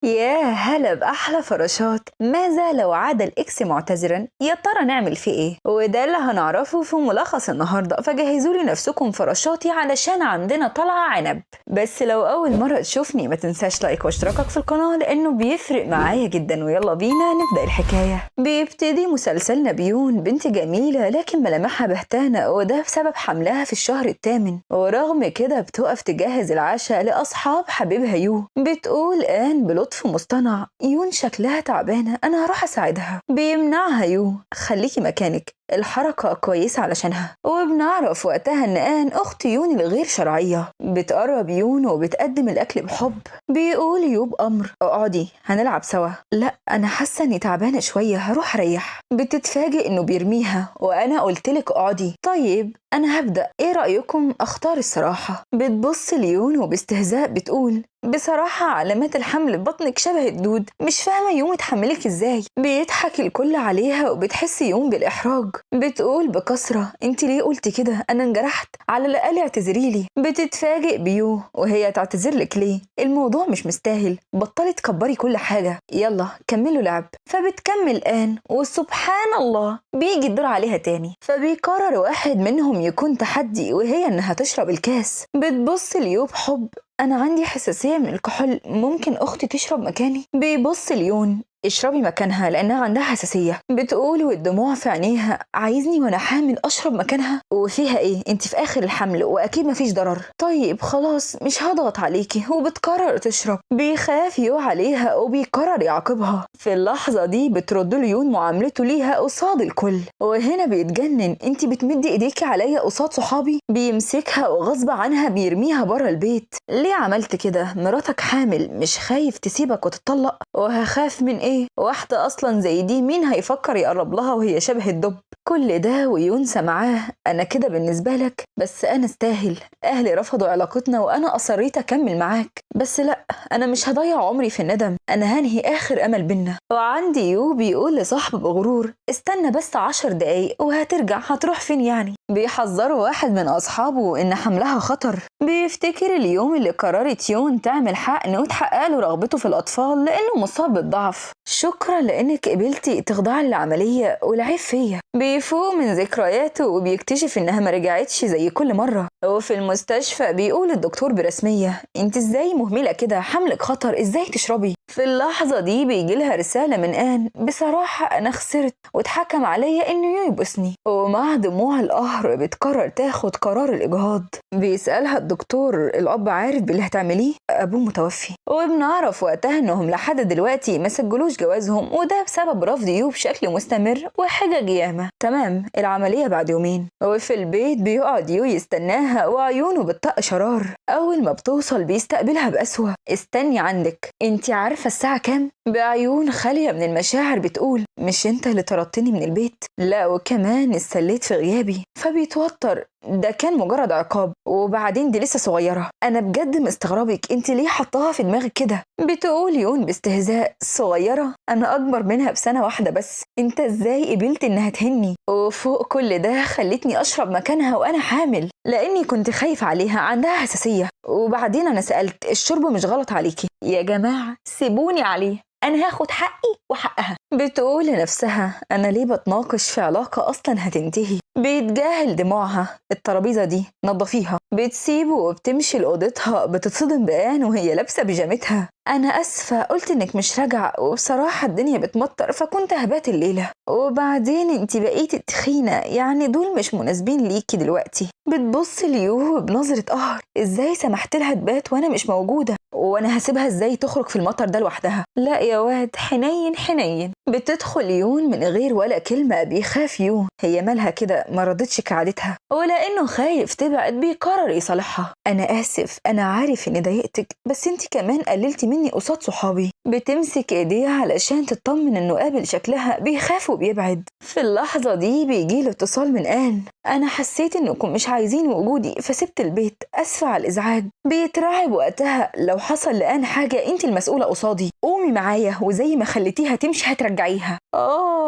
ياه هلا بأحلى فراشات. ماذا لو عاد الإكس معتذرا؟ يا ترى نعمل فيه إيه؟ وده اللي هنعرفه في ملخص النهاردة، فجهزوا لي نفسكم فراشاتي علشان عندنا طلعة عنب. بس لو أول مرة تشوفني ما تنساش لايك واشتراكك في القناة لأنه بيفرق معايا جدا. ويلا بينا نبدأ الحكاية. بيبتدي مسلسلنا بيون بنت جميلة لكن ملامحها بهتانة، وده بسبب حملها في الشهر الثامن. ورغم كده بتقف تجهز العشاء لأصحاب حبيبها يو. بتقول آن بلطف مصطنع: يون شكلها تعبانة، أنا هروح أساعدها. بيمنعها يو: خليكي مكانك، الحركة كويسة علشانها. وبنعرف وقتها إن آن أخت يون الغير شرعية. بتقرب يون وبتقدم الأكل بحب. بيقول يو بأمر: اقعدي هنلعب سوا. لا أنا حاسة إني تعبانة شوية، هروح أريح. بتتفاجئ إنه بيرميها: وأنا قلتلك اقعدي. طيب أنا هبدأ، إيه رأيكم؟ أختار الصراحة. بتبص ليون وباستهزاء بتقول: بصراحة علامات الحمل في بطنك شبه الدود، مش فاهمة يوم اتحملك ازاي. بيضحك الكل عليها وبتحس يوم بالإحراج. بتقول بكسرة: انت ليه قلتي كده؟ أنا انجرحت، على الأقل اعتذريلي. بتتفاجئ بيو: وهي تعتذر لك ليه؟ الموضوع مش مستاهل، بطلي تكبري كل حاجة، يلا كملوا لعب. فبتكمل آن وسبحان الله بيجي الدور عليها تاني. فبيقرر واحد منهم يكون تحدي، وهي إنها تشرب الكاس. بتبص ليو بحب: أنا عندي حساسية من الكحول، ممكن أختي تشرب مكاني؟ بيبص ليون: اشربي مكانها لأنها عندها حساسية. بتقول والدموع في عينيها: عايزني وأنا حامل أشرب مكانها؟ وفيها إيه؟ أنت في آخر الحمل وأكيد مفيش ضرر. طيب خلاص مش هضغط عليكي. وبتقرر تشرب. بيخاف يو عليها وبيقرر يعاقبها. في اللحظة دي بترد له يون معاملته ليها قصاد الكل. وهنا بيتجنن: أنت بتمدي إيديكي عليا قصاد صحابي؟ بيمسكها وغصب عنها بيرميها بره البيت. ليه عملت كده؟ مراتك حامل، مش خايف تسيبك وتطلق؟ وهخاف من ايه؟ واحدة اصلا زي دي مين هيفكر يقرب لها وهي شبه الدب؟ كل ده وينسى معاه: انا كده بالنسبة لك، بس انا استاهل. اهلي رفضوا علاقتنا وانا اصريت اكمل معاك، بس لا، انا مش هضيع عمري في الندم، انا هنهي اخر امل بينا. وعندي يو بيقول لصاحبه بغرور: استنى بس 10 دقايق وهترجع، هتروح فين يعني؟ بيحذروا واحد من اصحابه ان حملها خطر. بيفتكر اليوم اللي قررت يون تعمل حقن وتحقق له رغبته في الاطفال لانه مصاب بالضعف. شكرا لانك قبلتي تخضعي للعمليه، والعيب فيا. بيفوق من ذكرياته وبيكتشف انها ما رجعتش زي كل مره. وفي المستشفى بيقول الدكتور برسميه: انت ازاي مهمله كده؟ حملك خطر، ازاي تشربي؟ في اللحظه دي بيجيلها رساله من آن: بصراحه انا خسرت واتحكم عليا انه يبقسني. ومع دموع القهر بتقرر تاخد قرار الاجهاض. بيسالها الدكتور: الاب عارف باللي هتعمليه؟ ابوه متوفي. وبنعرف وقتها انهم لحد دلوقتي ما سجلوش جوازهم، وده بسبب رفض يو بشكل مستمر وحجج ياما. تمام، العمليه بعد يومين. وفي البيت بيقعد يو يستناها وعيونه بتطق شرار. اول ما بتوصل بيستقبلها بقسوه: استني عندك، انتي عارفه الساعه كام؟ بعيون خاليه من المشاعر بتقول: مش انت اللي طردتني من البيت؟ لا وكمان استليت في غيابي. فبيتوتر: ده كان مجرد عقاب، وبعدين دي لسه صغيرة. أنا بجد مستغربك، انت ليه حطاها في دماغك كده؟ بتقول يون باستهزاء: صغيرة؟ أنا أكبر منها بسنة واحدة بس، انت ازاي قبلت إنها تهني؟ وفوق كل ده خلتني أشرب مكانها وأنا حامل لأني كنت خايف عليها، عندها حساسية. وبعدين أنا سألت: الشرب مش غلط عليكي؟ يا جماعة سيبوني عليه، أنا هاخد حقي وحقها. بتقول لنفسها: أنا ليه بتناقش في علاقة أصلا هتنتهي؟ بيتجاهل دموعها: الترابيزة دي نظفيها. بتسيبه وبتمشي لأوضتها. بتتصدم بآن وهي لابسة بيجامتها: أنا أسفة، قلت إنك مش راجعة، وبصراحة الدنيا بتمطر فكنت هبات الليلة. وبعدين انت بقيتي تخينة، يعني دول مش مناسبين ليكي دلوقتي. بتبص ليوه بنظرة قهر: ازاي سمحت لها تبات وانا مش موجودة؟ وانا هسيبها ازاي تخرج في المطر ده لوحدها؟ لا يا واد، حنين حنين. بتدخل يون من غير ولا كلمة. بيخاف يو، هي مالها كده؟ ما رضتش كعادتها؟ ولانه خايف تبعد بيقرر يصالحها: انا اسف، انا عارف اني ضايقتك، بس انت كمان قللتي مني قصاد صحابي. بتمسك ايديها علشان تطمن انه قابل شكلها. بيخاف وبيبعد. في اللحظة دي بيجيله اتصال من آن: انا حسيت انكم مش عايزين وجودي فسبت البيت، اسفة على الازعاج. بيترعب وقتها: لو حصل لآن حاجة انت المسؤولة قصادي، قومي معايا وزي ما خليتيها تمشي هترجعيها.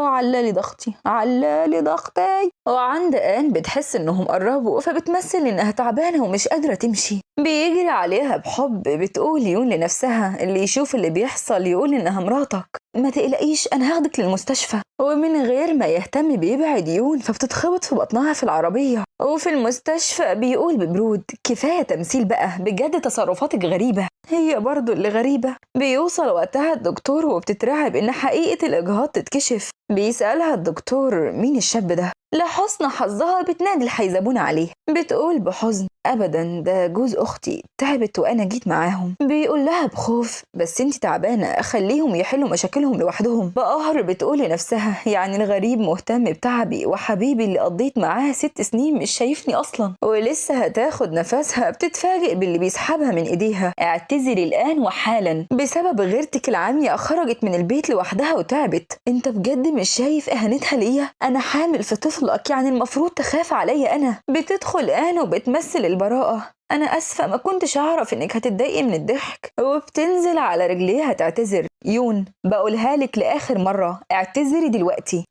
علالي ضغطي، علالي ضغطي. وعند آن بتحس انهم قربوا فبتمثل انها تعبانة ومش قادرة تمشي. بيجري عليها بحب. بتقول يون لنفسها: اللي يشوف اللي بيحصل بيوصل يقول إنها مراتك، ما تقلقيش أنا هاخدك للمستشفى. ومن غير ما يهتم بيبعد يون، فبتتخبط في بطنها في العربية. وفي المستشفى بيقول ببرود كفاية تمثيل بقى، بجد تصرفاتك غريبة. هي برضو اللي غريبة. بيوصل وقتها الدكتور وبتترعب إن حقيقة الإجهاض تتكشف. بيسألها الدكتور مين الشاب ده. لحسن حظها بتنادي الحيزبون عليه. بتقول بحزن أبدا ده جوز أختي، تعبت وأنا جيت معاهم. بيقول لها بخوف بس انتي تعبانة، خليهم يحلوا مشاكلهم لوحدهم. بقهر بتقول لنفسها يعني الغريب مهتم بتعبي، وحبيبي اللي قضيت معاه 6 سنين مش شايفني أصلا. ولسه هتاخد نفسها بتتفاجئ باللي بيسحبها من إيديها. اعتذري الآن وحالا، بسبب غيرتك العامية خرجت من البيت لوحدها وتعبت. انت بجد مش شايف إهانتها ليا؟ أنا حامل في طفلك، يعني المفروض تخاف عليا أنا. بتدخل آن وبتمثل البراءة. أنا أسفة، ما كنتش أعرف إنك هتتضايقي من الضحك. وبتنزل على رجليها تعتذر. يون بقولها لك لآخر مرة، اعتذري دلوقتي.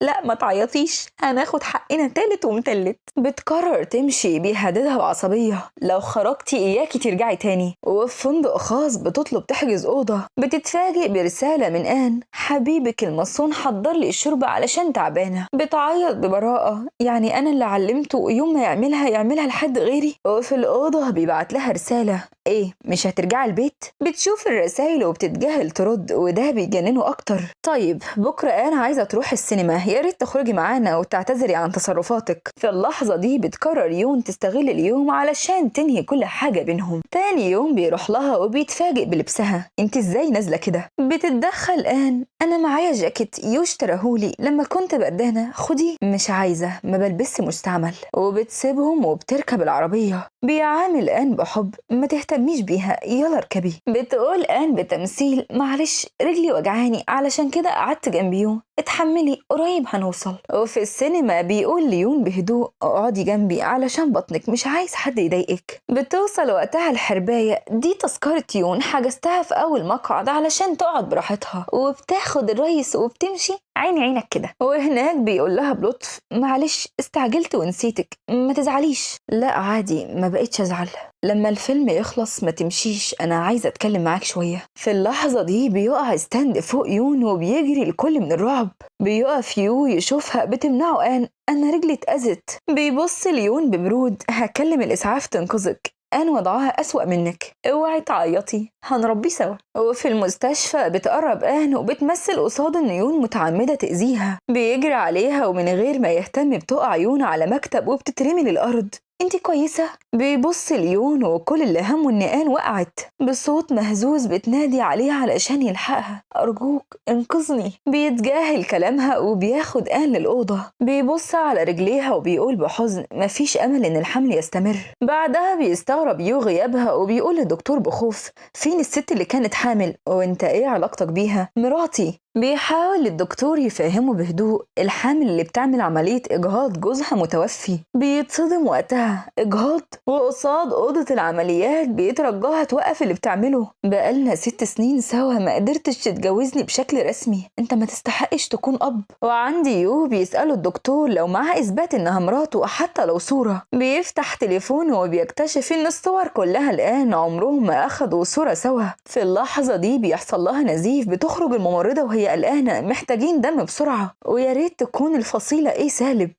لا ما تعيطيش، هناخد حقنا تالت ومتلت. بتقرر تمشي، بيهددها بعصبية لو خرجتي إياكي ترجعي تاني. وفي فندق خاص بتطلب تحجز أوضة. بتتفاجئ برسالة من آن، حبيبك المصون حضر لي الشوربة علشان تعبانة. بتعيط ببراءة، يعني أنا اللي علمته يوم ما يعملها لحد غيري. وفي الأوضة بيبعت لها رسالة، ايه مش هترجعي البيت؟ بتشوف الرسائل وبتتجاهل ترد، وده بيجننه اكتر. طيب بكره انا عايزه تروحي السينما، يا ريت تخرجي معانا وتعتذري عن تصرفاتك. في اللحظه دي بتقرر يون تستغل اليوم علشان تنهي كل حاجه بينهم. تاني يوم بيروح لها وبيتفاجئ بلبسها، انت ازاي نازله كده؟ بتتدخل آن، انا معايا جاكيت يو اشتراهولي لما كنت بردانه، خدي. مش عايزه، ما بلبسش مستعمل. وبتسيبهم وبتركب العربيه. بيعامل آن بحب، ما تهتميش بيها، يلا اركبي. بتقول آن بتمثيل معلش رجلي وجعاني علشان كده قعدت جنب يون، اتحملي قريب هنوصل. وفي السينما بيقول ليون بهدوء اقعدي جنبي علشان بطنك، مش عايز حد يضايقك. بتوصل وقتها الحرباية، دي تذكرة يون حجزتها في اول مقعد علشان تقعد براحتها. وبتاخد الريس وبتمشي، عينك كده. وهناك بيقول لها بلطف معلش استعجلت ونسيتك، ما تزعليش. لا عادي، ما بقيتش ازعل. لما الفيلم يخلص ما تمشيش، انا عايزه اتكلم معاك شويه. في اللحظه دي بيقع ستاند فوق يون وبيجري الكل من الرعب. بيقف يو يشوفها بتمنعه انا رجلي اتأذت. بيبص ليون ببرود، هكلم الاسعاف تنقذك، آن وضعها أسوأ منك، اوعي تعيطي هنربيه سوا. وفي المستشفى بتقرب آن وبتمثل قصاد إن يون متعمدة تأذيها. بيجري عليها ومن غير ما يهتم بتقع يون على مكتب وبتترمي للأرض. انتي كويسة؟ بيبص ليون وكل اللي همه ان آن وقعت. بصوت مهزوز بتنادي عليه علشان يلحقها، أرجوك انقذني. بيتجاهل كلامها وبياخد آن للأوضة. بيبص على رجليها وبيقول بحزن مفيش أمل ان الحمل يستمر. بعدها بيستغرب يو غيابها وبيقول للدكتور بخوف فين الست اللي كانت حامل؟ وانت ايه علاقتك بيها؟ مراتي. بيحاول الدكتور يفهمه بهدوء الحامل اللي بتعمل عملية إجهاض جوزها متوفي. بيتصدم وقتها، إجهاض؟ وقصاد أوضة العمليات بيترجاها توقف اللي بتعمله. بقالنا 6 سنين سوا، ما قدرتش تتجوزني بشكل رسمي، انت ما تستحقش تكون أب. وعندي يو بيسأله الدكتور لو معاه إثبات إنها مراته حتى لو صورة. بيفتح تليفونه وبيكتشف إن الصور كلها الآن عمرهم ما أخدوا صورة سوا. في اللحظة دي بيحصل لها نزيف، بتخرج الممرضة وهي قلقانة، محتاجين دم بسرعة، ويا ريت تكون الفصيلة ايه سالب.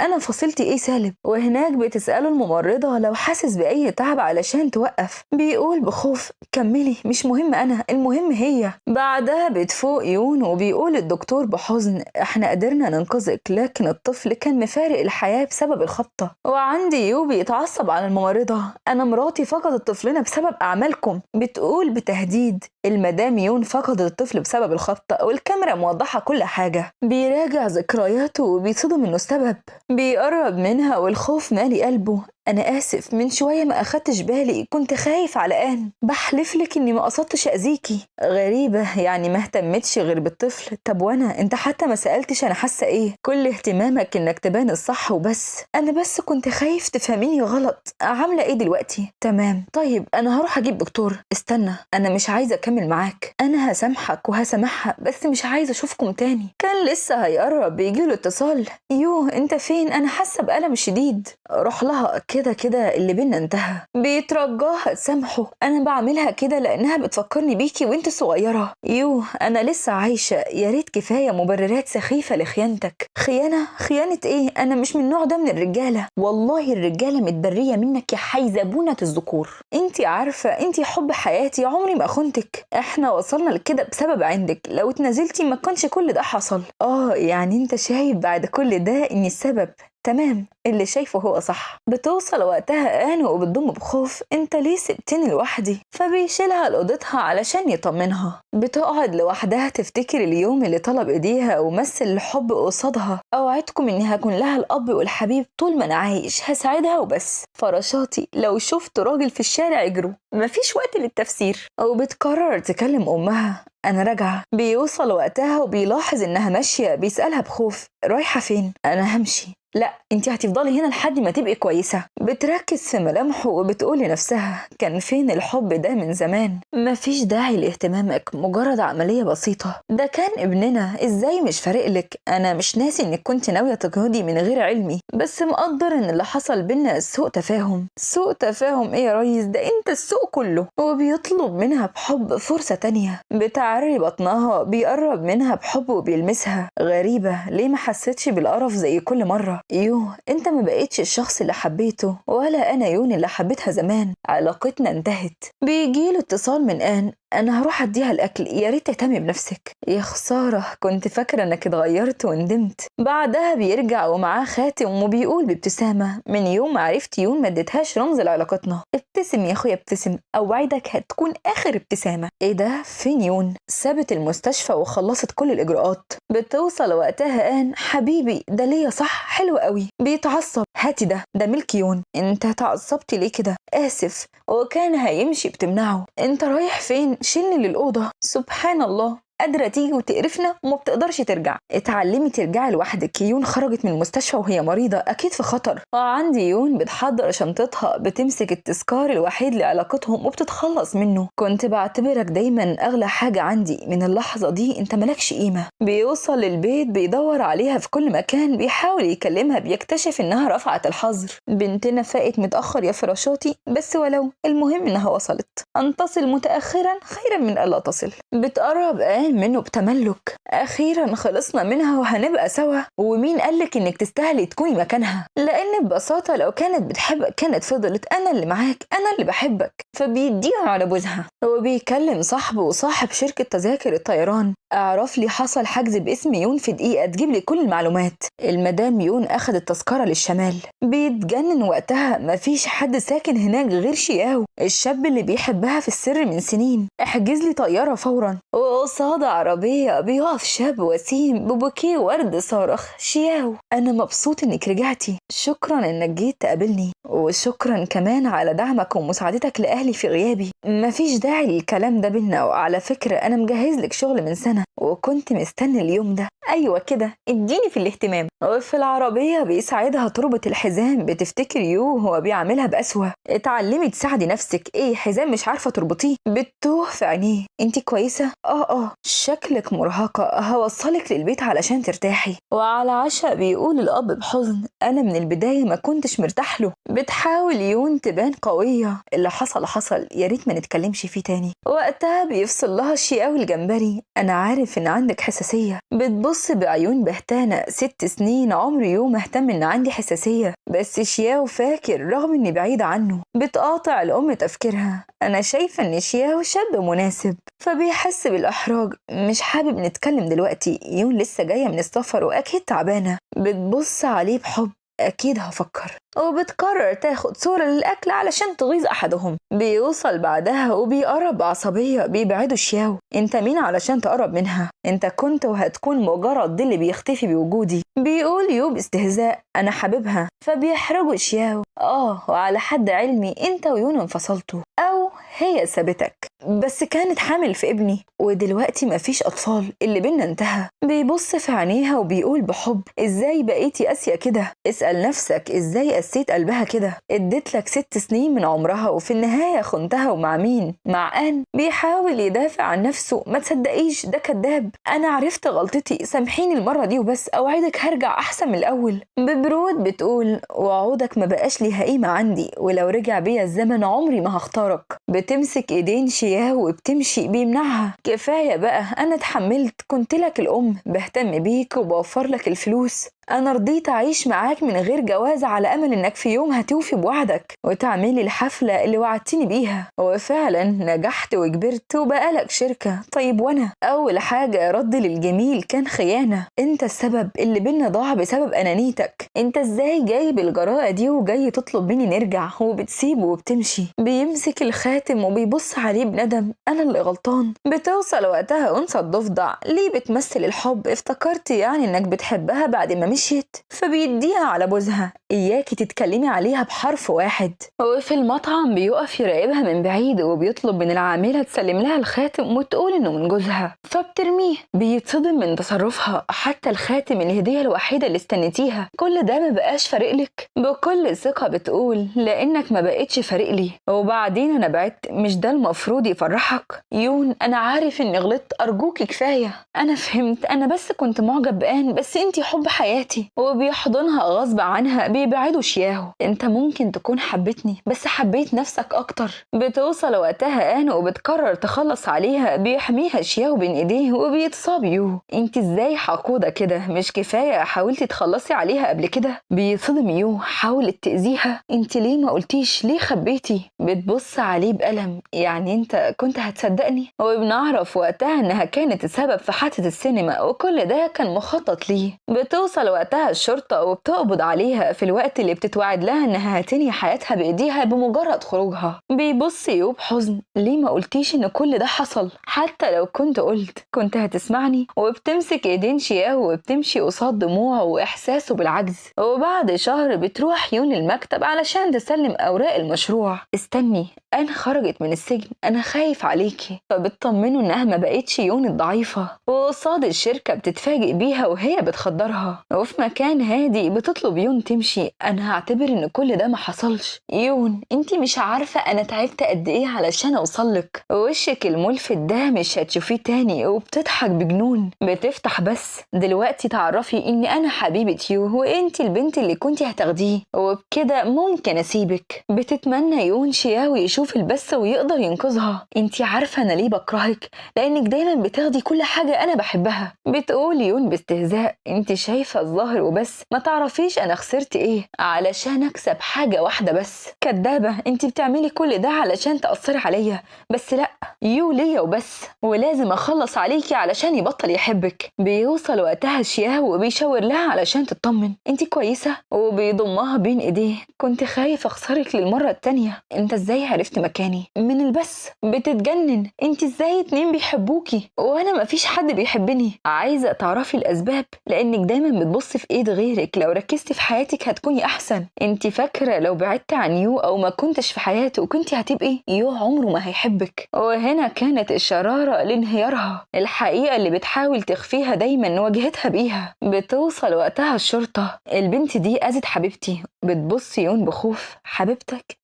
انا فصيلتي ايه سالب. وهناك بتسأله الممرضة لو حاسس بأي تعب علشان توقف. بيقول بخوف كملي، مش مهم انا، المهم هي. بعدها بتفوق يون وبيقول الدكتور بحزن احنا قدرنا ننقذك، لكن الطفل كان مفارق الحياة بسبب الخبطة. وعندي يو بيتعصب على الممرضة، انا مراتي فقدت طفلنا بسبب اعمالكم. بتقول بتهديد المدام يون فقدت الطفل بسبب الخبطة، والكاميرا موضحة كل حاجة. بيراجع ذكرياته وبيتصدم انه السبب. بيقرب منها والخوف مالي قلبه، انا اسف من شوية ما اخدتش بالي، كنت خايف على آن، بحلفلك اني ما قصدتش اذيكي. غريبة يعني ما اهتمتش غير بالطفل. طب وانا انت حتى ما سألتش انا حاسة ايه، كل اهتمامك انك تبان الصح وبس. انا بس كنت خايف تفهميني غلط. عاملة ايه دلوقتي؟ تمام. طيب انا هروح اجيب دكتور. استنى، انا مش عايزة اكمل معاك، انا هسامحك وهسامحها بس مش عايزة اشوفكم تاني. كان لسه هيقرب بيجيله اتصال، يوه انت فين؟ انا حاسة بألم شديد. روح لها كده كده كده اللي بينا انتهى. بيترجاها تسامحه. انا بعملها كده لانها بتفكرني بيكي وانت صغيره. انا لسه عايشه، يا ريت كفايه مبررات سخيفه لخيانتك. خيانه ايه؟ انا مش من النوع ده من الرجاله. والله الرجاله متبريه منك يا حيزبونه الذكور. انت عارفه انت حب حياتي، عمري ما خنتك. احنا وصلنا لكده بسبب عندك، لو اتنازلتي ما كانش كل ده حصل. يعني انت شايف بعد كل ده ان السبب تمام، اللي شايفه هو صح. بتوصل وقتها وبتضم بخوف، انت ليه سبتني لوحدي؟ فبيشيلها لأوضتها علشان يطمنها. بتقعد لوحدها تفتكر اليوم اللي طلب ايديها ومثل الحب قصادها. اوعدكم اني هكون لها الاب والحبيب طول ما انا عايش، هساعدها وبس. فراشاتي لو شفت راجل في الشارع اجروا، مفيش وقت للتفسير. وبتقرر تكلم امها. انا راجعه. بيوصل وقتها وبيلاحظ انها ماشيه. بيسألها بخوف، رايحه فين؟ انا همشي. لا، انتي هتفضلي هنا لحد ما تبقي كويسة. بتركز في ملامحه وبتقول لنفسها، كان فين الحب ده من زمان؟ مفيش داعي لاهتمامك، مجرد عملية بسيطة. ده كان ابننا، ازاي مش فارقلك؟ انا مش ناسي انك كنت ناوية تجهدي من غير علمي، بس مقدر ان اللي حصل بينا سوء تفاهم. سوء تفاهم ايه يا ريس؟ ده انت السوء كله. وبيطلب منها بحب فرصة تانية. بتعري بطنها. بيقرب منها بحب وبيلمسها. غريبة، ليه ما حسيتش بالقرف زي كل مرة؟ انت ما بقيتش الشخص اللي حبيته، ولا انا اللي حبيتها زمان. علاقتنا انتهت. بيجيله اتصال من انا هروح اديها الاكل، يا ريت تهتمي بنفسك. يا خساره، كنت فاكره انك اتغيرت وندمت. بعدها بيرجع ومعاه خاتم وبيقول بابتسامه، من يوم ما عرفت ما اديتهاش رمز لعلاقتنا. ابتسم يا اخويا ابتسم، اوعدك هتكون اخر ابتسامه. ايه ده؟ فين سابت المستشفى وخلصت كل الاجراءات. بتوصل وقتها حبيبي ده ليا صح؟ حلو قوي. بيتعصب، هاتي ده ملك انت اتعصبتي ليه كده؟ اسف. وكان هيمشي بتمنعه. انت رايح فين؟ شيلني للأوضة. سبحان الله، قادرة تيجي وتقرفنا وما بتقدرش ترجع. اتعلمي ترجعي لوحدك. خرجت من المستشفى وهي مريضة، أكيد في خطر. وعندي بتحضر شنطتها، بتمسك التذكار الوحيد لعلاقتهم وبتتخلص منه. كنت بعتبرك دايما أغلى حاجة عندي، من اللحظة دي انت ملكش قيمة. بيوصل للبيت، بيدور عليها في كل مكان، بيحاول يكلمها، بيكتشف انها رفعت الحظر. بنتنا فاقت متأخر يا فراشاتي، بس ولو المهم انها وصلت. أن تصل متأخرا خيرا من ألا تصل. بتقرب منه بتملك. اخيرا خلصنا منها وهنبقى سوا. ومين قالك انك تستاهلي تكوني مكانها؟ لان ببساطه لو كانت بتحبك كانت فضلت. انا اللي معاك، انا اللي بحبك. فبيديها على بوزها. وبيكلم صاحبه وصاحب شركه تذاكر الطيران، اعرف لي حصل حجز باسم في دقيقه، تجيب لي كل المعلومات. المدام اخد التذكره للشمال. بيتجنن وقتها، مفيش حد ساكن هناك غير شياو، الشاب اللي بيحبها في السر من سنين. احجز لي طياره فورا. وقصاد عربية بيقف شاب وسيم ببوكيه ورد صارخ، شياو أنا مبسوط إنك رجعتي، شكرا إنك جيت تقابلني، وشكرا كمان على دعمك ومساعدتك لأهلي في غيابي. مفيش داعي للكلام ده بينا، وعلى فكرة أنا مجهز لك شغل من سنة وكنت مستني اليوم ده. أيوة كده، اديني في الاهتمام. وفي العربية بيساعدها تربط الحزام. بتفتكر هو بيعملها بقسوة. اتعلمي تساعدي نفسك. ايه، حزام مش عارفة تربطيه؟ بتوه في عينيه. انتي كويسة؟ شكلك مرهقة، هوصلك للبيت علشان ترتاحي. وعلى عشاء بيقول الأب بحزن، أنا من البداية ما كنتش مرتاح له. بتحاول تبان قوية. اللي حصل، يا ريت ما نتكلمش فيه تاني. وقتها بيفصل لها شياو الجمبري، أنا عارف إن عندك حساسية. بتبص بعيون بهتانة، 6 سنين عمري ما اهتم إن عندي حساسية، بس شياو فاكر رغم إني بعيدة عنه. بتقاطع الأم تفكيرها، أنا شايفة إن شياو شاب مناسب. فبيحس بالإحراج، مش حابب نتكلم دلوقتي، لسه جاية من السفر وأكيد تعبانة. بتبص عليه بحب، أكيد هفكر. وبتقرر تاخد صورة للأكل علشان تغيظ أحدهم. بيوصل بعدها وبيقرب بعصبية. بيبعدوا شياو، انت مين علشان تقرب منها؟ انت كنت وهتكون مجرد ظل بيختفي بوجودي. بيقول باستهزاء، أنا حاببها. فبيحرجوا شياو، وعلى حد علمي انت انفصلتوا، أو هي سابتك. بس كانت حامل في ابني، ودلوقتي مفيش أطفال، اللي بينا انتهى. بيبص في عينيها وبيقول بحب: ازاي بقيتي قاسية كده؟ اسأل نفسك ازاي قسيت قلبها كده؟ اديت لك 6 سنين من عمرها وفي النهاية خنتها، ومع مين؟ مع آن. بيحاول يدافع عن نفسه: ما تصدقيش، ده كذاب، انا عرفت غلطتي، سامحيني المرة دي وبس، اوعدك هرجع احسن من الاول. ببرود بتقول: وعودك ما بقاش ليها قيمة عندي، ولو رجع بيا الزمن عمري ما هختارك. بتمسك ايدين شياو وبتمشي بيمنعها: كفاية بقى، انا اتحملت، كنت لك الام، بهتم بيك وبوفر لك الفلوس، أنا رضيت أعيش معاك من غير جواز على أمل إنك في يوم هتوفي بوعدك وتعملي الحفلة اللي وعدتني بيها، وفعلا نجحت وكبرت وبقالك شركة. طيب وأنا؟ أول حاجة رد للجميل كان خيانة، أنت السبب، اللي بينا ضاع بسبب أنانيتك. أنت إزاي جايب الجراءة دي وجاي تطلب مني نرجع وبتسيبه وبتمشي؟ بيمسك الخاتم وبيبص عليه بندم: أنا اللي غلطان. بتوصل وقتها أنثى الضفدع: ليه بتمثل الحب؟ افتكرت يعني إنك بتحبها بعد ما مشيت؟ فبيديها على بوزها: إياكي تتكلمي عليها بحرف واحد. وفي المطعم بيقف يراقبها من بعيد وبيطلب من العاملة تسلم لها الخاتم وتقول إنه من جوزها، فبترميه. بيتصدم من تصرفها: حتى الخاتم الهدية الوحيدة اللي استنيتيها، كل ده ما بقاش فارق لك؟ بكل ثقة بتقول: لأنك ما بقتش فارق لي، وبعدين أنا بعدت، مش ده المفروض يفرحك؟ يون، أنا عارف إني غلطت، أرجوكي كفاية، أنا فهمت، أنا بس كنت معجب بآن، بس أنتي حب حياتي. وبيحضنها غصب عنها بيبعدوا شياهو: أنت ممكن تكون حبتني بس حبيت نفسك أكتر. بتوصل وقتها آن وبتقرر تخلص عليها، بيحميها شياهو بين إيديه وبيتصاب يو: أنت إزاي حقودة كده؟ مش كفاية حاولتي تخلصي عليها قبل كده؟ بيصدم يو: حاولت تأذيها؟ أنت ليه ما قلتيش؟ ليه خبيتي؟ بتبص عليه بألم: يعني أنت كنت هتصدقني؟ وبنعرف وقتها إنها كانت السبب في حادثة السينما، وكل ده كان مخطط ليه. بتوصل وقتها الشرطة وبتقبض عليها في الوقت اللي بتتوعد لها إنها هتنهي حياتها بإيديها بمجرد خروجها. بيبص يو بحزن: ليه ما قلتيش إن كل ده حصل؟ حتى لو كنت قلت كنت هتسمعني؟ وبتمسك إيدين شياهو وبتمشي قصاد دموعه وإحساسه بالعجز. وبعد شهر بتروح يون المكتب علشان تسلم أوراق المشروع: استني، أنا خرجت من السجن، أنا خايف عليكي. فبتطمنه إنها ما بقتش يون الضعيفة، وقصاد الشركة بتتفاجئ بيها وهي بتخدرها. وفي مكان هادي بتطلب يون تمشي: أنا هعتبر إن كل ده ما حصلش. يون، أنتي مش عارفة أنا تعبت قد إيه علشان أوصلك، وشك الملفت ده مش هتشوفيه تاني. وبتضحك بجنون: بتفتح بس دلوقتي تعرفي إني أنا حبيبة يو، وإنتي البنت اللي كنتي هتاخديه، وبكده ممكن أسيبك. بتتمنى يون شياو يشوف البث ويقدر ينقذها: أنتي عارفة أنا ليه بكرهك؟ لأنك دايما بتاخدي كل حاجة أنا بحبها. بتقول يون باستهزاء: أنتي شايفة الظاهر وبس، ما تعرفيش أنا خسرت إيه علشان أكسب حاجة واحدة بس. كدابة، أنتي بتعملي كل ده علشان تأثري عليا، بس لأ، يو ليا وبس، ولازم أخلص عليكي علشان يبطل يحبك. بيوصل وقتها شياهو وبيشاور لها علشان تطمن: أنتي كويسة؟ وبيضمها بين إيديه: كنت خايف أخسرك للمرة التانية. أنت إزاي عرفت مكاني؟ من البث. بتتجنن: أنتي إزاي 2 بيحبوكي وأنا مفيش حد بيحبني؟ عايزة تعرفي الأسباب؟ لأنك دايما بتبص في إيد غيرك، لو ركزتي في حياتك هتكوني أحسن. أنتي فاكرة لو بعدت عن يو أو ما كنتش في حياته كنتي هتبقي؟ يو عمره ما هيحبك. وهنا كانت الشرارة لانهيارها، الحقيقة اللي بتحاول تخفيها دايما واجهتها بيها. بتوصل وقتها الشرطة: البنت دي أذت حبيبتي. بتبص يون بخوف: حبيبتك؟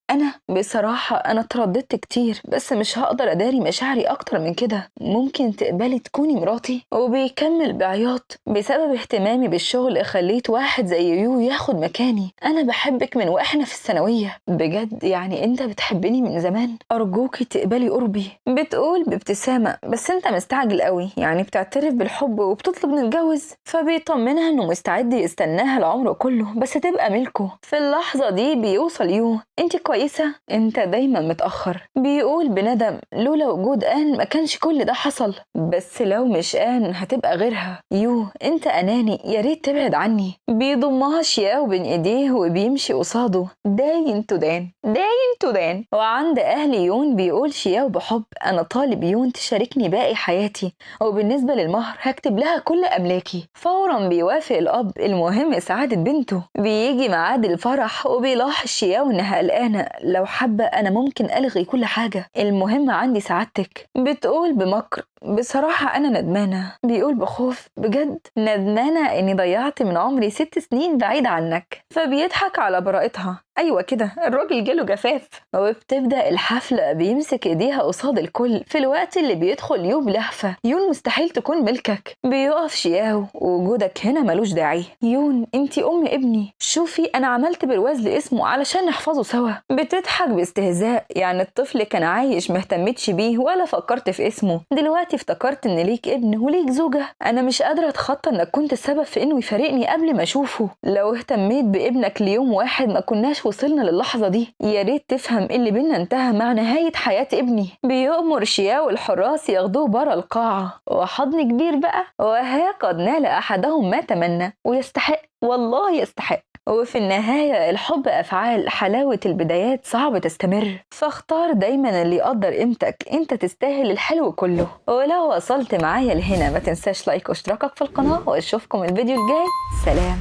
بصراحة أنا اترددت كتير، بس مش هقدر أداري مشاعري أكتر من كده، ممكن تقبلي تكوني مراتي؟ وبيكمل بعياط: بسبب اهتمامي بالشغل خليت واحد زي يو ياخد مكاني، أنا بحبك من وإحنا في الثانوية. بجد يعني أنت بتحبني من زمان؟ أرجوكي تقبلي قربي. بتقول بابتسامة: بس أنت مستعجل قوي، يعني بتعترف بالحب وبتطلب نتجوز؟ فبيطمنها إنه مستعد يستناها العمر كله بس تبقى ملكه. في اللحظة دي بيوصل يو: أنت كويسة؟ أنت دايما متأخر. بيقول بندم: لولا وجود آن ما كانش كل ده حصل، بس لو مش آن هتبقى غيرها. يو، أنت أناني، يا ريت تبعد عني. بيضمها شياو بين إيديه وبيمشي قصاده: داين تدان، داين تدان. وعند أهل يون بيقول شياو بحب: أنا طالب يون تشاركني باقي حياتي، وبالنسبة للمهر هكتب لها كل أملاكي. فورا بيوافق الأب، المهم سعادة بنته. بيجي ميعاد الفرح وبيلاحظ شياو إنها قلقانة لو حابة أنا ممكن ألغي كل حاجة، المهم عندي سعادتك. بتقول بمكر بصراحة أنا ندمانة. بيقول بخوف بجد ندمانة إني ضيعت من عمري 6 سنين بعيد عنك. فبيضحك على براءتها. أيوة كده الراجل جاله جفاف. وبتبدأ الحفلة بيمسك إيديها قصاد الكل في الوقت اللي بيدخل يوم لهفة. يون مستحيل تكون ملكك. بيقف شياو وجودك هنا ملوش داعي. يون انتي أم ابني، شوفي أنا عملت برواز لاسمه علشان نحفظه سوا. بتضحك باستهزاء، يعني الطفل كان عايش مهتمتش بيه ولا فكرت في اسمه، دلوقتي افتكرت ان ليك ابن وليك زوجة. انا مش قادرة اتخطى انك كنت السبب في انه يفارقني قبل ما اشوفه. لو اهتميت بابنك ليوم واحد ما كناش وصلنا للحظة دي. يا ريت تفهم اللي بينا انتهى مع نهاية حياة ابني. بيؤمر شياو الحراس ياخدوه برا القاعة، وحضن كبير بقى، وها قد نال احدهم ما تمنى، ويستحق والله يستحق. وفي النهاية الحب أفعال، حلاوة البدايات صعب تستمر، فاختار دايما اللي يقدر قيمتك. انت تستاهل الحلو كله. ولو وصلت معايا لهنا ما تنساش لايك واشتراكك في القناة، واشوفكم الفيديو الجاي. سلام.